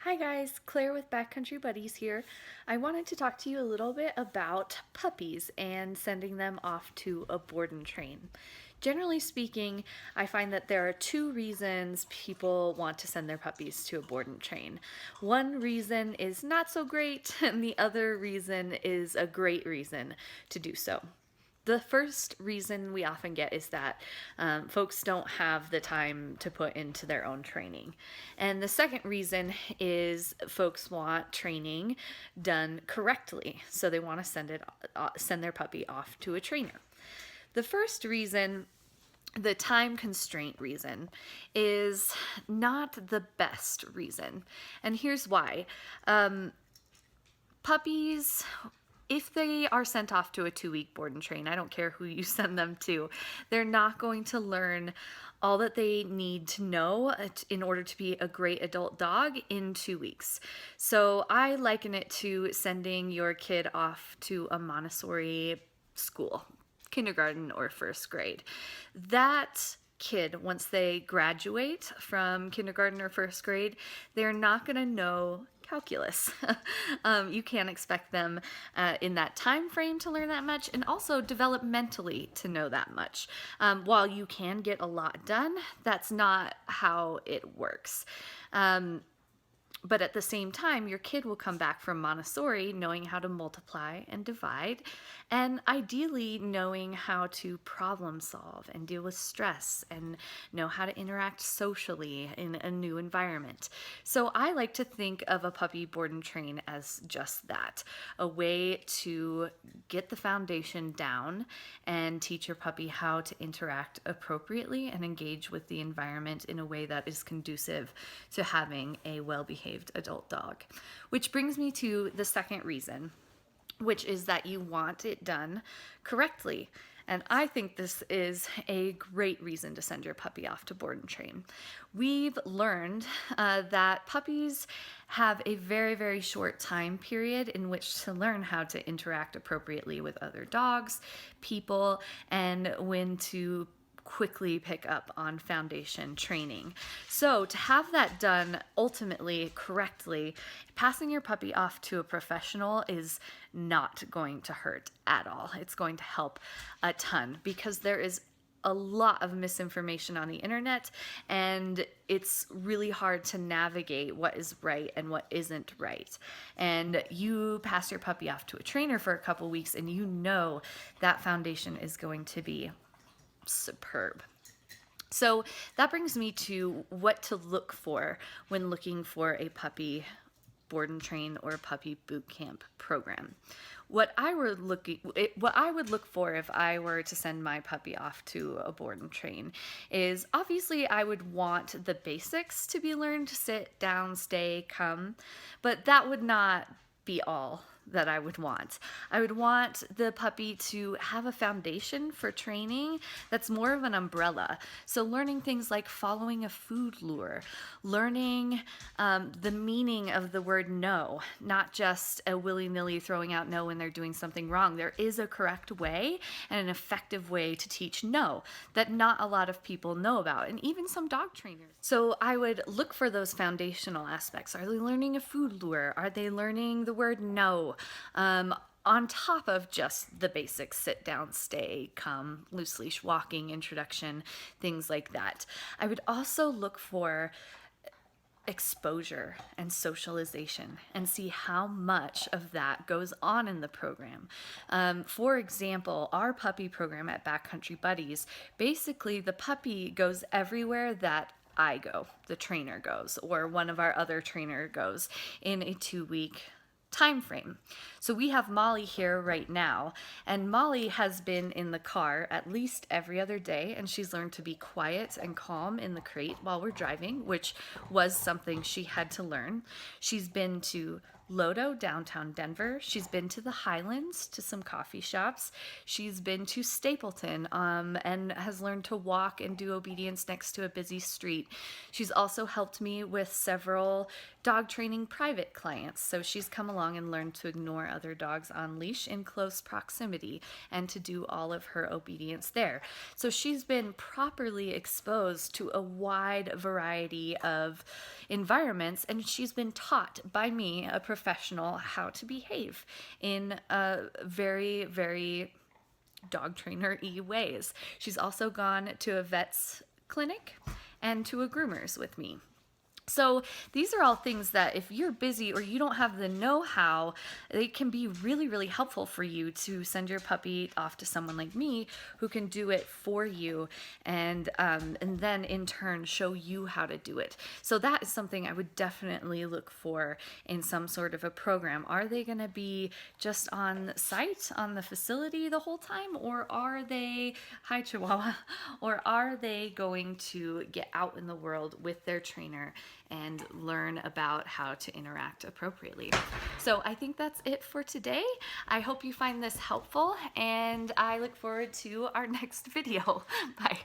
Hi guys, Claire with Backcountry Buddies here. I wanted to talk to you a little bit about puppies and sending them off to a board and train. Generally speaking, I find that there are two reasons people want to send their puppies to a board and train. One reason is not so great, and the other reason is a great reason to do so. The first reason we often get is that folks don't have the time to put into their own training. And the second reason is folks want training done correctly. So they want to send their puppy off to a trainer. The first reason, the time constraint reason, is not the best reason. And here's why. Puppies, if they are sent off to a 2-week board and train, I don't care who you send them to, they're not going to learn all that they need to know in order to be a great adult dog in 2 weeks. So I liken it to sending your kid off to a Montessori school, kindergarten or first grade. That kid, once they graduate from kindergarten or first grade, they're not going to know calculus. You can't expect them in that time frame to learn that much, and also developmentally to know that much. While you can get a lot done, that's not how it works. But at the same time, your kid will come back from Montessori knowing how to multiply and divide, and ideally knowing how to problem solve and deal with stress and know how to interact socially in a new environment. So I like to think of a puppy board and train as just that, a way to get the foundation down and teach your puppy how to interact appropriately and engage with the environment in a way that is conducive to having a well-behaved adult dog. Which brings me to the second reason, which is that you want it done correctly. And I think this is a great reason to send your puppy off to board and train. We've learned that puppies have a very, very short time period in which to learn how to interact appropriately with other dogs, people, and when to quickly pick up on foundation training. So to have that done ultimately correctly, passing your puppy off to a professional is not going to hurt at all. It's going to help a ton because there is a lot of misinformation on the internet, and it's really hard to navigate what is right and what isn't right. And you pass your puppy off to a trainer for a couple weeks and you know that foundation is going to be superb. So that brings me to what to look for when looking for a puppy board and train or puppy boot camp program. What I would look for if I were to send my puppy off to a board and train is, obviously I would want the basics to be learned: sit, down, stay, come, but that would not be all that I would want. I would want the puppy to have a foundation for training that's more of an umbrella. So learning things like following a food lure, learning the meaning of the word no, not just a willy-nilly throwing out no when they're doing something wrong. There is a correct way and an effective way to teach no that not a lot of people know about, and even some dog trainers. So I would look for those foundational aspects. Are they learning a food lure? Are they learning the word no? On top of just the basic sit down, stay, come, loose leash walking, introduction, things like that. I would also look for exposure and socialization and see how much of that goes on in the program. For example, our puppy program at Backcountry Buddies, basically the puppy goes everywhere that I go, the trainer goes, or one of our other trainer goes in a 2-week time frame. So we have Molly here right now, and Molly has been in the car at least every other day, and she's learned to be quiet and calm in the crate while we're driving, which was something she had to learn. She's been to Lodo, downtown Denver. She's been to the Highlands, to some coffee shops. She's been to Stapleton, and has learned to walk and do obedience next to a busy street. She's also helped me with several dog training private clients. So she's come along and learned to ignore other dogs on leash in close proximity and to do all of her obedience there. So she's been properly exposed to a wide variety of environments, and she's been taught by me, a professional, how to behave in a very, very dog trainer-y ways. She's also gone to a vet's clinic and to a groomer's with me. So these are all things that if you're busy or you don't have the know-how, they can be really, really helpful for you to send your puppy off to someone like me who can do it for you, and then in turn show you how to do it. So that is something I would definitely look for in some sort of a program. Are they going to be just on site, on the facility the whole time, or are they, hi Chihuahua, or are they going to get out in the world with their trainer and learn about how to interact appropriately? So I think that's it for today. I hope you find this helpful, and I look forward to our next video. Bye.